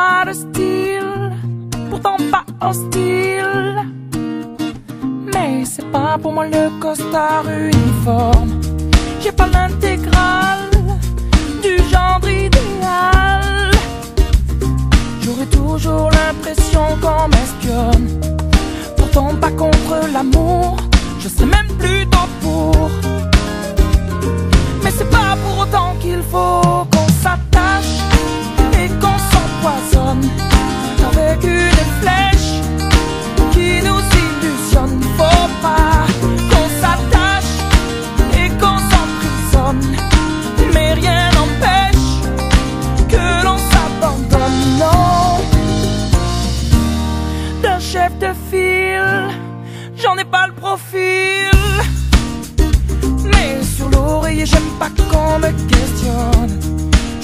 pas de style, pourtant pas hostile. Mais c'est pas pour moi le costard uniforme. J'ai pas l'intégrale du genre idéal. J'aurais toujours l'impression qu'on m'espionne. Pourtant pas contre l'amour, je sais même plutôt pour. Mais c'est pas pour autant qu'il faut qu'on s'attache et qu'on s'empoisonne avec une flèche qui nous illusionne. Faut pas qu'on s'attache et qu'on s'emprisonne, mais rien n'empêche que l'on s'abandonne. Non, d'un chef de file, j'en ai pas le profil. Mais sur l'oreiller, j'aime pas qu'on me questionne.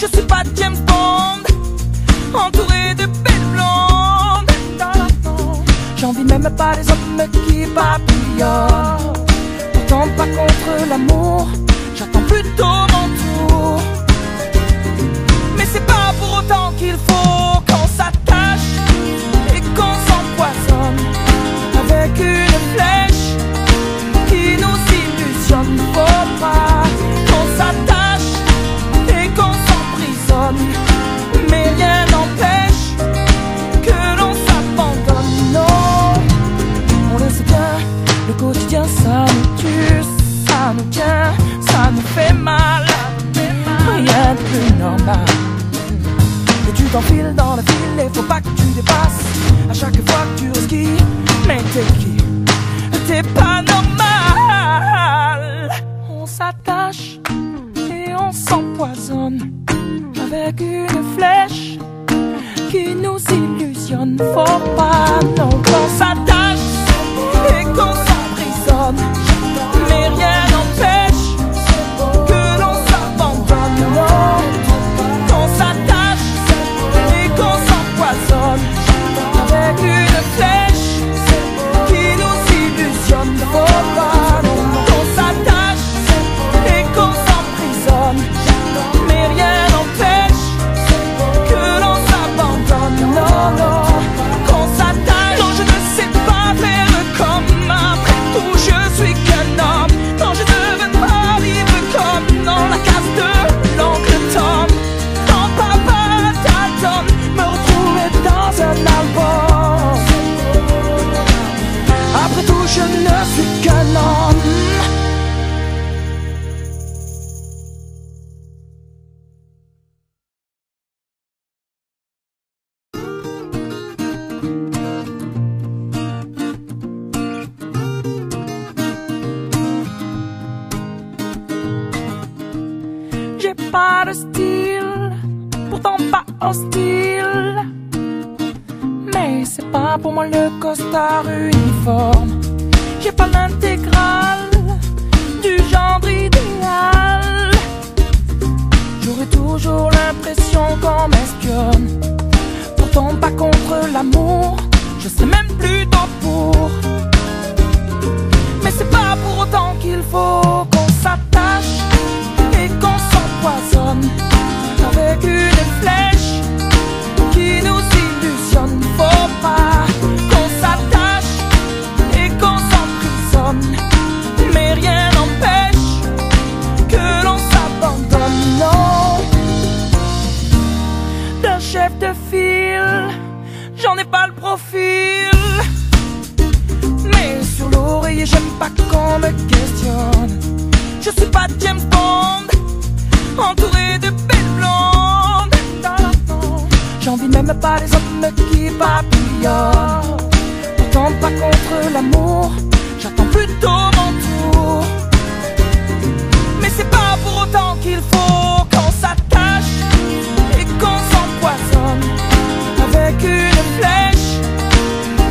Je suis pas James Bond, entouré de belles blondes. J'envie même pas les hommes qui papillonnent. Pourtant pas contre l'amour, j'attends plutôt mon tour. Mais c'est pas pour autant qu'il faut qu'on s'attache et qu'on s'empoisonne avec une flèche qui nous illusionne. Faut pas qu'on s'attache et qu'on s'emprisonne, mais rien n'empêche que l'on s'abandonne. Non, on le sait bien, le quotidien ça nous tue, ça nous tient, ça nous fait mal. Rien de plus normal. Et tu t'enfiles dans le fil et faut pas que tu dépasses à chaque fois que tu resquilles. Mais t'es qui? T'es pas normal. On s'attache et on s'empoisonne avec une flèche qui nous illusionne. Faut pas non qu'on s'attache et qu'on s'emprisonne, mais rien n'empêche que l'on s'abandonne. Non, qu'on s'attache et qu'on s'empoisonne avec une flèche qui nous illusionne. Faut pas qu'on s'attache et qu'on s'emprisonne, mais rien n'empêche que l'on s'abandonne. Non, non, qu'on s'attache. Non, je ne sais pas faire comme après tout, je suis qu'un homme. Non, je ne veux pas vivre comme dans la case de l'oncle Tom. Dans Papa Dalton, me retrouver dans un album. Après tout, je ne suis qu'un homme. J'ai pas de style, pourtant pas hostile. Mais c'est pas pour moi le costard uniforme. J'ai pas l'intégrale du genre idéal. J'aurais toujours l'impression qu'on m'espionne. Pourtant pas contre l'amour, je sais même plutôt pour. Mais c'est pas pour autant qu'il faut qu'on s'attache et qu'on s'empoisonne avec une flèche qui nous illusionne. Faut pas qu'on s'attache et qu'on s'emprisonne, mais rien n'empêche que l'on s'abandonne. Non, d'un chef de file, j'en ai pas le profil. Mais sur l'oreiller, j'aime pas qu'on me questionne. Je suis pas James Bond, entouré de belles blondes. J'envie même pas les hommes qui papillonnent. Pourtant pas contre l'amour, j'attends plutôt mon tour. Mais c'est pas pour autant qu'il faut qu'on s'attache et qu'on s'empoisonne avec une flèche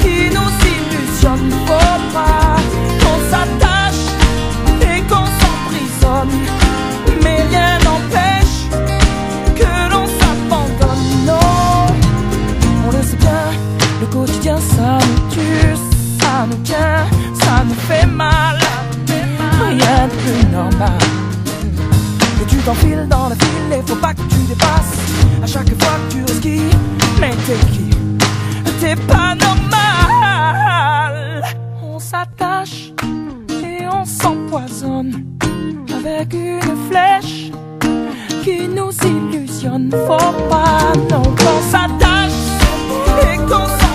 qui nous illusionne. Faut pas qu'on s'attache et qu'on s'emprisonne, mais rien n'empêche que l'on s'abandonne. Non, on le sait bien, le quotidien ça nous tue, ça nous tient, ça nous fait mal. s'empoisonne avec une flèche qui nous illusionne. Faut pas non qu'on s'attache et qu'on